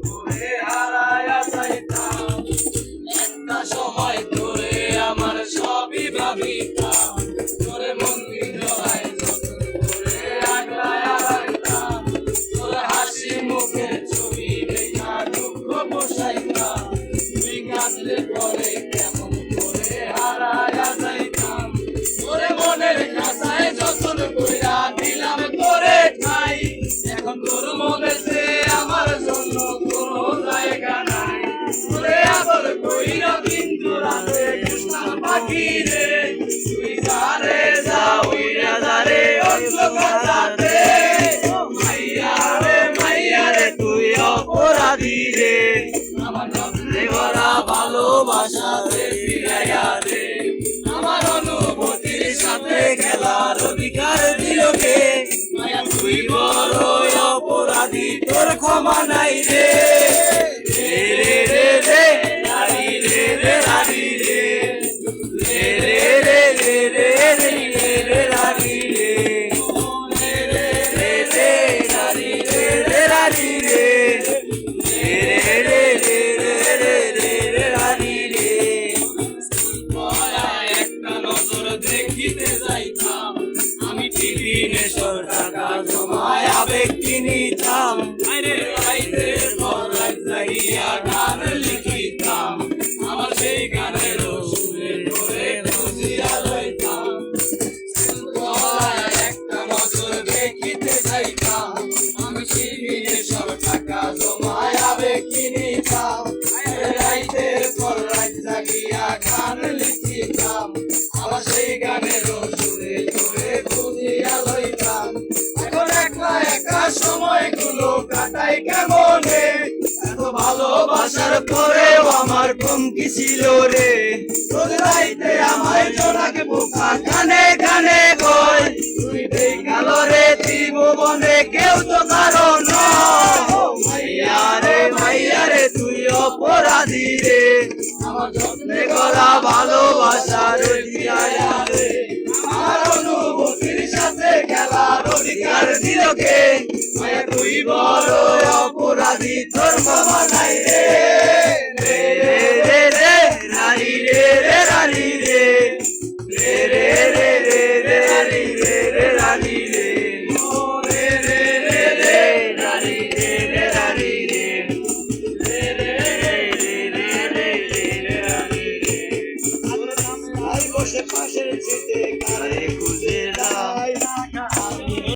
তোরে হারায়া যাইতাম, একটা সময় তোরে আমার সবই ভাবিতাম, তোরে মন্দির জড়ায় যতন করে আগলায়া রাখতাম, তোর হাসি মুখের ছবি দেখা দুঃখ বসাইতাম, তুই কাঁদলে পরে কেমন করে হারায়া যাইতাম, তোরে মনের কাছায় যতন কইরা দিলাম তোরে ঠাই, এখন তোর মনেতে আমার জন্য কোনো জায়গা নাই, তোরে আদর কইরা কিন্তু রাতে কৃষ্ণার পাখি রে, তুই যারে যা উইরা যারে অন্ধকারে, মাইয়া রে তুই অপরাধী রে, আমার যত্নে ভরা ভালোবাসা রে ফিরাইয়া রে, আমার অনুভূতির সাথে খেলার অধিকার দিল কে, মায়া তুই বড় অপরাধী তোর ক্ষমা নাই রে, রে রে রে রে রারি রে রে রারি রে, রে রে রে রে রে রে রে রারি রে, রে রে রে রে রারি রে রে রারি রে, রে রে রে রে রে রে রে রারি রে, একটা নজর দেখিতে যাইতাম, আমি টিভি নেশর টাকা জমায় আবেগ কিনিতাম, রাইতের পর রাত জাগিয়া গান লিখিতাম, আমার সেই গানের সুরে করে খুঁজিয়া লইতাম, একটা নজর দেখিতে যাইতাম, আমি টিভি নেশর টাকা জমায় আবেগ কিনিতাম, রাইতের পর রাত জাগিয়া গান লিখিতাম, আমার সেই গানের সুরে করে খুঁজিয়া লইতাম, এখন একলা একা সময়গুলো কাটাই কেমনে, এত ভালোবাসার পরেও আমার কমতি ছিল রে, রোজ রাইতে আমায় জোনাকে বোকা কানে কানে কয়, তুই কালো রে ত্রিভুবনে কেউ তো কারণ, মাইয়া রে তুই অপরাধী রে, আমার যত্নে করা ভালোবাসার ফিরাইয়া রে, আমার অনুভূতির সাথে খেলার অধিকার দিল কে, মায়া তুই বড় অপরাধী তোর ক্ষমা নাই রে।